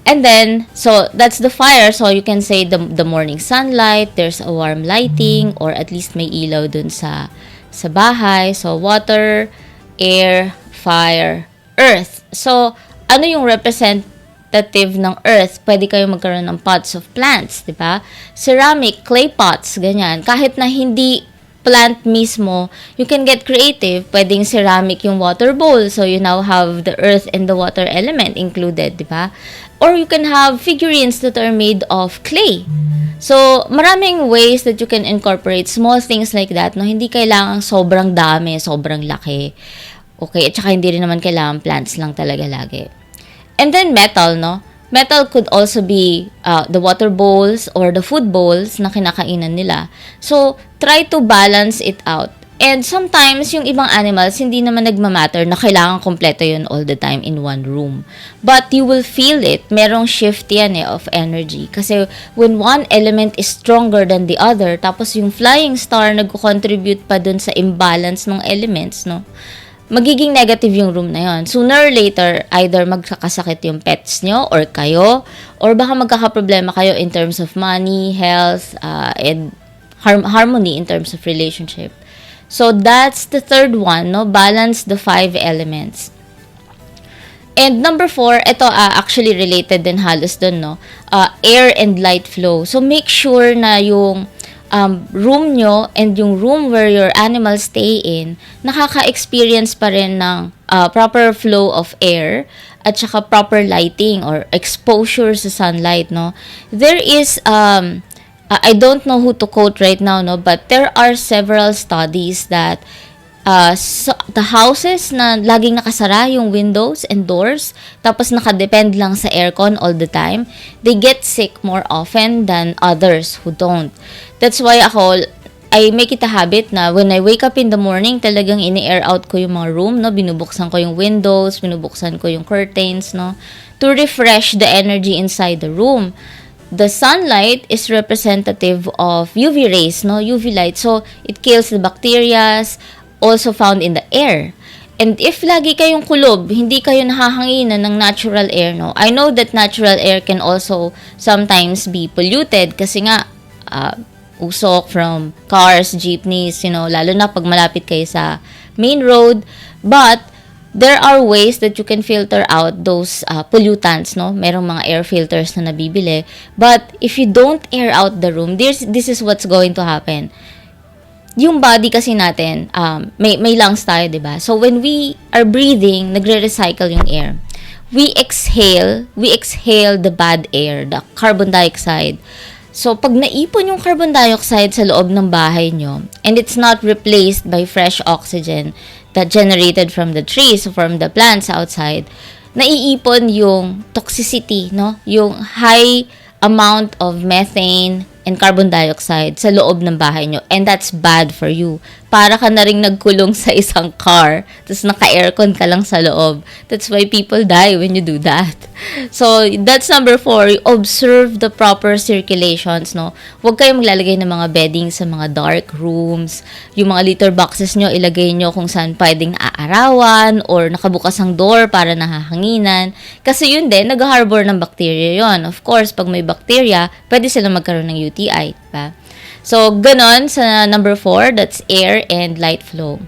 And then, so that's the fire. So you can say the morning sunlight, there's a warm lighting, or at least may ilaw dun sa bahay. So water, air, fire, earth. So ano yung representative ng earth? Pwede kayo magkaroon ng pots of plants, di ba? Ceramic, clay pots, ganyan. Kahit na hindi plant mismo, you can get creative. Pwedeng ceramic yung water bowl. So you now have the earth and the water element included, di ba? Or you can have figurines that are made of clay. So, maraming ways that you can incorporate small things like that, no? Hindi kailangan sobrang dami, sobrang laki. Okay, at saka hindi rin naman kailangan plants lang talaga lagi. And then metal, no? Metal could also be the water bowls or the food bowls na kinakainan nila. So, try to balance it out. And sometimes, yung ibang animals, hindi naman nagmamatter na kailangan kompleto yun all the time in one room. But you will feel it. Merong shift yan of energy. Kasi when one element is stronger than the other, tapos yung flying star nag-contribute pa dun sa imbalance ng elements, no? Magiging negative yung room na yon. Sooner or later, either magkakasakit yung pets nyo or kayo, or baka magkakaproblema kayo in terms of money, health, and harmony in terms of relationship. So that's the third one, no? Balance the 5 elements. And number 4, ito actually related din halos dun, no? Air and light flow. So make sure na yung room nyo and yung room where your animals stay in, nakaka-experience pa rin ng proper flow of air at saka proper lighting or exposure sa sunlight, no? There is I don't know who to quote right now, no, but there are several studies that so the houses na laging nakasara yung windows and doors, tapos nakadepend lang sa aircon all the time, they get sick more often than others who don't. That's why I make it a habit na when I wake up in the morning, talagang ini-air out ko yung mga room, no, binubuksan ko yung windows, binubuksan ko yung curtains, no, to refresh the energy inside the room. The sunlight is representative of UV rays, no? UV light. So, it kills the bacteria also found in the air. And if lagi kayong kulob, hindi kayo nahahanginan ng natural air, no? I know that natural air can also sometimes be polluted kasi nga usok from cars, jeepneys, lalo na pag malapit kayo sa main road. But there are ways that you can filter out those pollutants, no? Merong mga air filters na nabibili. But if you don't air out the room, this is what's going to happen. Yung body kasi natin, may lungs tayo, diba? So when we are breathing, nagre-recycle yung air. We exhale the bad air, the carbon dioxide. So, pag naipon yung carbon dioxide sa loob ng bahay nyo, and it's not replaced by fresh oxygen that generated from the trees, from the plants outside, naiipon yung toxicity, no? Yung high amount of methane and carbon dioxide sa loob ng bahay nyo. And that's bad for you. Para ka na rin nagkulong sa isang car, tapos naka-aircon ka lang sa loob. That's why people die when you do that. So, that's number 4. Observe the proper circulations, no? Huwag kayong maglalagay ng mga bedding sa mga dark rooms. Yung mga litter boxes nyo, ilagay nyo kung saan pwedeng aarawan or nakabukas ang door para nahahanginan. Kasi yun din, nag-harbor ng bacteria yon. Of course, pag may bacteria, pwede silang magkaroon ng UTI, diba? So, ganon sa number 4, that's air and light flow.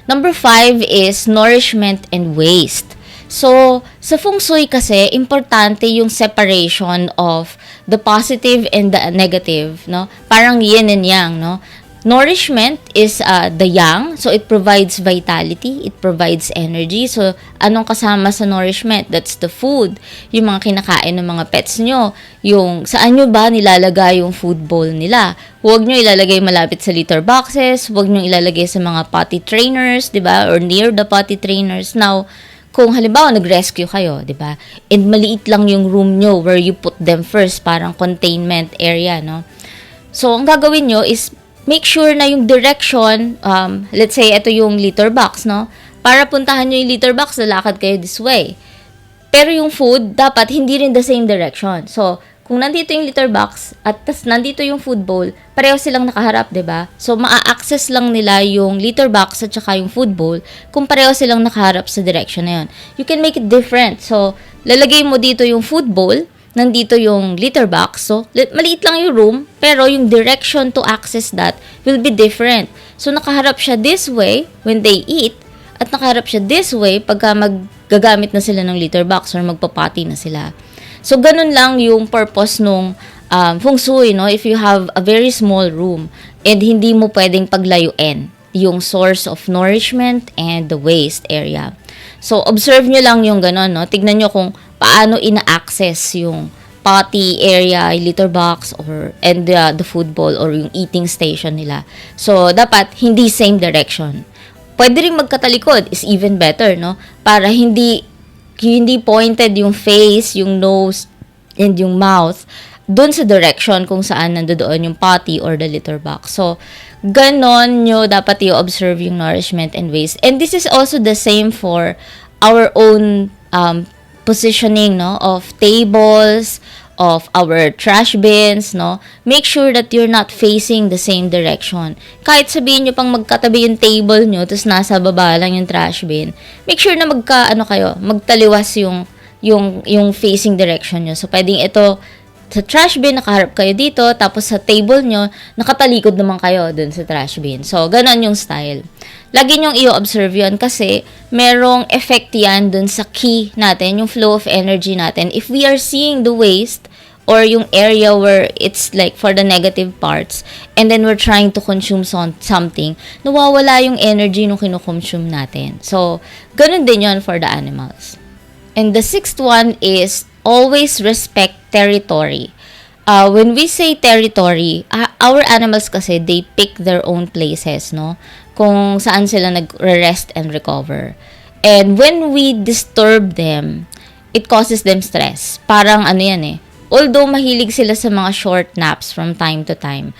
Number 5 is nourishment and waste. So, sa feng shui kasi, importante yung separation of the positive and the negative, no? Parang yin and yang, no? Nourishment is the yang, so it provides vitality, it provides energy. So, anong kasama sa nourishment? That's the food, yung mga kinakain ng mga pets nyo, yung saan nyo ba nilalagay yung food bowl nila. Huwag nyo ilalagay malapit sa litter boxes, huwag nyo ilalagay sa mga potty trainers, di ba? Or near the potty trainers. Now, kung halimbawa nag-rescue kayo, di ba? And maliit lang yung room nyo where you put them first, parang containment area, no? So, ang gagawin nyo is make sure na yung direction, let's say, ito yung litter box, no? Para puntahan nyo yung litter box, lalakad kayo this way. Pero yung food, dapat hindi rin the same direction. So, kung nandito yung litter box, at tas nandito yung food bowl, pareho silang nakaharap, diba? So, maa-access lang nila yung litter box at saka yung food bowl kung pareho silang nakaharap sa direction na yun. You can make it different. So, lalagay mo dito yung food bowl, nandito yung litter box. So, maliit lang yung room, pero yung direction to access that will be different. So, nakaharap siya this way when they eat, at nakaharap siya this way pagka maggagamit na sila ng litter box or magpapati na sila. So, ganun lang yung purpose nung feng shui, no? If you have a very small room and hindi mo pwedeng paglayuin yung source of nourishment and the waste area. So, observe nyo lang yung ganun, no? Tignan nyo kung paano ina-access yung potty area, litter box, and the food bowl or yung eating station nila. So, dapat hindi same direction. Pwede rin magkatalikod is even better, no? Para hindi pointed yung face, yung nose, and yung mouth doon sa direction kung saan nandoon yung potty or the litter box. So, ganon nyo dapat i-observe yung nourishment and waste. And this is also the same for our own positioning, no, of tables, of our trash bins, no. Make sure that you're not facing the same direction. Kahit sabihin nyo pang magkatabi yung table nyo, tapos nasa baba lang yung trash bin, make sure na magtaliwas yung facing direction nyo. So, pwedeng ito, sa trash bin, nakaharap kayo dito, tapos sa table nyo, nakatalikod naman kayo dun sa trash bin. So, ganon yung style. Lagi nyong i-observe yun kasi merong effect yan dun sa key natin, yung flow of energy natin. If we are seeing the waste or yung area where it's like for the negative parts and then we're trying to consume something, nawawala yung energy nung kinukonsume natin. So, ganun din yun for the animals. And the sixth one is always respect territory. When we say territory, our animals kasi, they pick their own places, no? Kung saan sila nag-rest and recover. And when we disturb them, it causes them stress. Parang although mahilig sila sa mga short naps from time to time,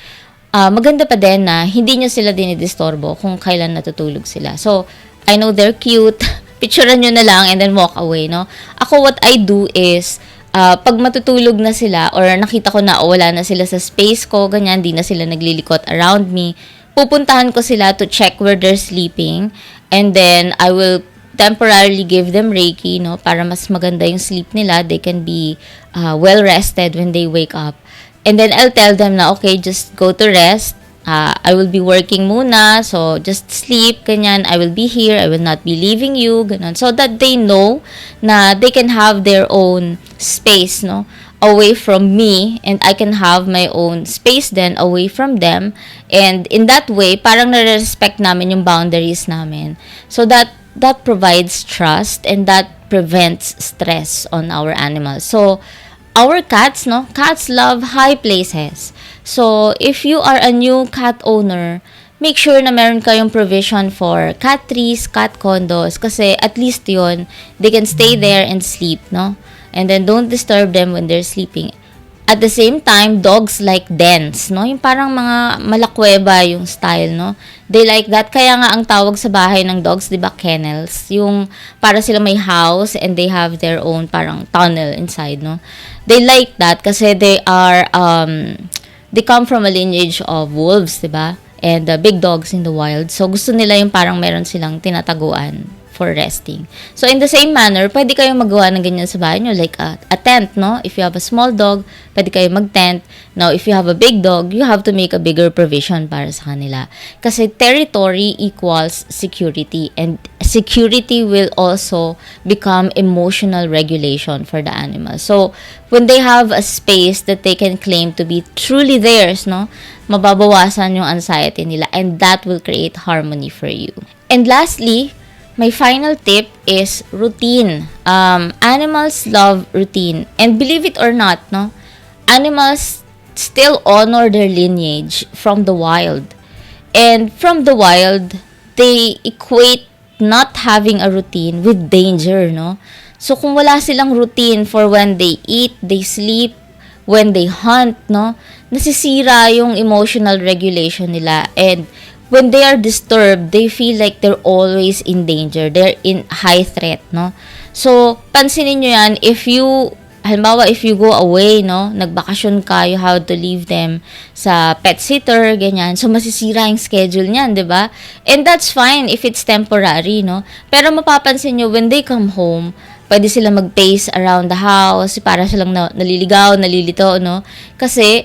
maganda pa din na hindi nyo sila dinidisturbo kung kailan natutulog sila. So, I know they're cute, picturean nyo na lang and then walk away, no? Ako, what I do is, pag matutulog na sila or nakita ko na wala na sila sa space ko, ganyan, di na sila naglilikot around me, pupuntahan ko sila to check where they're sleeping and then I will temporarily give them Reiki, no, para mas maganda yung sleep nila. They can be well rested when they wake up. And then I'll tell them na, okay, just go to rest. I will be working muna, so just sleep, ganyan. I will be here, I will not be leaving you, ganun. So that they know na they can have their own space, no, away from me, and I can have my own space then away from them. And in that way, parang nare-respect namin yung boundaries namin. So that provides trust and that prevents stress on our animals. So, our cats, no? Cats love high places. So, if you are a new cat owner, make sure na meron kayong provision for cat trees, cat condos, kasi at least yun, they can stay there and sleep, no? And then, don't disturb them when they're sleeping. At the same time, dogs like dens, no? Yung parang mga malakweba yung style, no? They like that. Kaya nga ang tawag sa bahay ng dogs, di ba, kennels? Yung para sila may house and they have their own parang tunnel inside, no? They like that kasi they come from a lineage of wolves, di ba? And big dogs in the wild. So, gusto nila yung parang meron silang tinataguan for resting. So, in the same manner, pwede kayong magawa ng ganyan sa bahay nyo, like a tent, no? If you have a small dog, pwede kayong mag-tent. Now, if you have a big dog, you have to make a bigger provision para sa kanila. Kasi territory equals security, and security will also become emotional regulation for the animal. So, when they have a space that they can claim to be truly theirs, no? Mababawasan yung anxiety nila, and that will create harmony for you. And lastly, my final tip is routine. Animals love routine. And believe it or not, no, animals still honor their lineage from the wild. And from the wild, they equate not having a routine with danger, no? So, kung wala silang routine for when they eat, they sleep, when they hunt, no, nasisira yung emotional regulation nila. And when they are disturbed, they feel like they're always in danger. They're in high threat, no? So, pansinin nyo yan, halimbawa, if you go away, no, nagbakasyon ka, you have to leave them sa pet sitter, ganyan. So, masisira yung schedule niyan, di ba? And that's fine if it's temporary, no? Pero mapapansin nyo, when they come home, pwede sila mag-pace around the house, para silang naliligaw, nalilito, no? Kasi,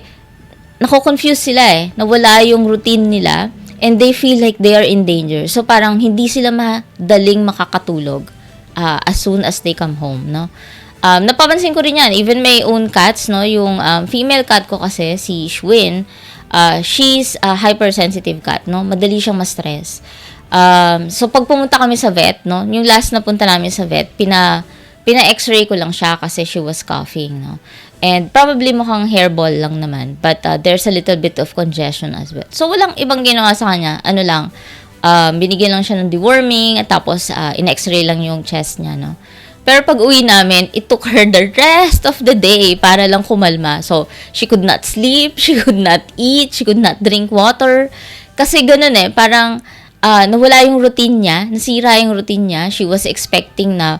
nako-confuse sila nawala yung routine nila, and they feel like they are in danger. So, parang hindi sila madaling makakatulog as soon as they come home, no? Napapansin ko rin yan. Even my own cats, no? Yung female cat ko kasi, si Shwin, she's a hypersensitive cat, no? Madali siyang ma-stress. So, pag pumunta kami sa vet, no? Yung last na punta namin sa vet, pina-x-ray ko lang siya kasi she was coughing, no? And probably mukhang hairball lang naman. But there's a little bit of congestion as well. So, walang ibang ginawa sa kanya. Ano lang, binigyan lang siya ng deworming at tapos in-x-ray lang yung chest niya, no? Pero pag uwi namin, it took her the rest of the day para lang kumalma. So, she could not sleep, she could not eat, she could not drink water. Kasi ganun parang nawala yung routine niya, nasira yung routine niya. She was expecting na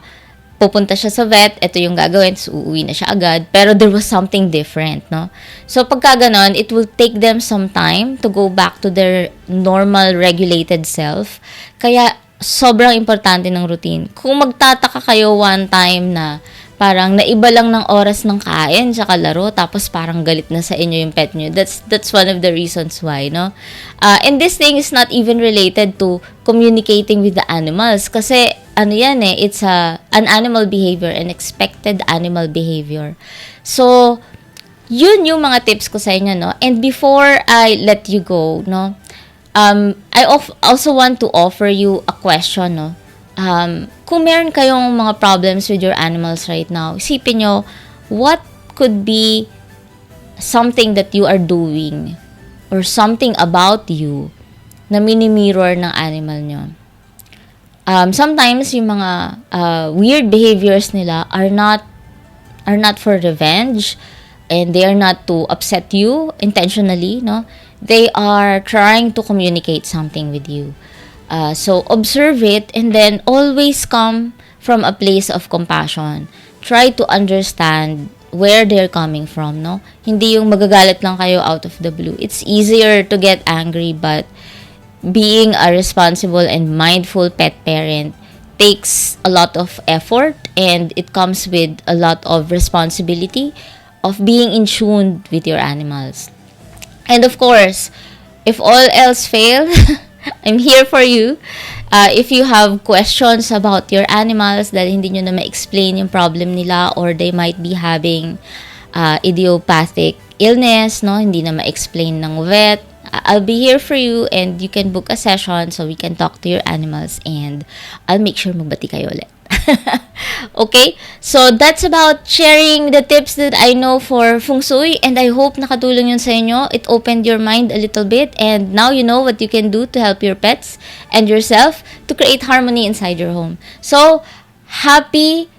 pupunta siya sa vet, ito yung gagawin, so uuwi na siya agad. Pero there was something different, no? So, pagka ganon, it will take them some time to go back to their normal, regulated self. Kaya, sobrang importante ng routine. Kung magtataka kayo one time na parang naiba lang ng oras ng kain tsaka laro, tapos parang galit na sa inyo yung pet nyo, that's one of the reasons why, no? And this thing is not even related to communicating with the animals. Kasi, ano yan it's an animal behavior, an expected animal behavior. So, yun yung mga tips ko sa inyo, no? And before I let you go, no? I also want to offer you a question, no? Kung meron kayong mga problems with your animals right now, isipin nyo, what could be something that you are doing or something about you na mini-mirror ng animal nyo? Sometimes, yung mga weird behaviors nila are not for revenge, and they are not to upset you intentionally, no? They are trying to communicate something with you. So, observe it and then always come from a place of compassion. Try to understand where they're coming from, no? Hindi yung magagalit lang kayo out of the blue. It's easier to get angry, but being a responsible and mindful pet parent takes a lot of effort, and it comes with a lot of responsibility of being in tune with your animals. And of course, if all else fail, I'm here for you. If you have questions about your animals dahil hindi nyo na ma-explain yung problem nila, or they might be having idiopathic illness, no? Hindi na ma-explain ng vet, I'll be here for you, and you can book a session so we can talk to your animals, and I'll make sure magbati kayo ulit. Okay? So, that's about sharing the tips that I know for Feng Shui, and I hope nakatulong yun sa inyo. It opened your mind a little bit, and now you know what you can do to help your pets and yourself to create harmony inside your home. So, happy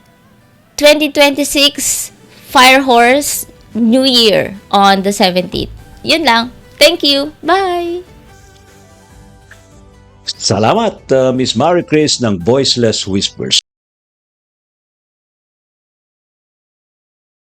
2026 Fire Horse New Year on the 17th. Yun lang. Thank you. Bye! Salamat, Miss Marie Chris ng Voiceless Whispers.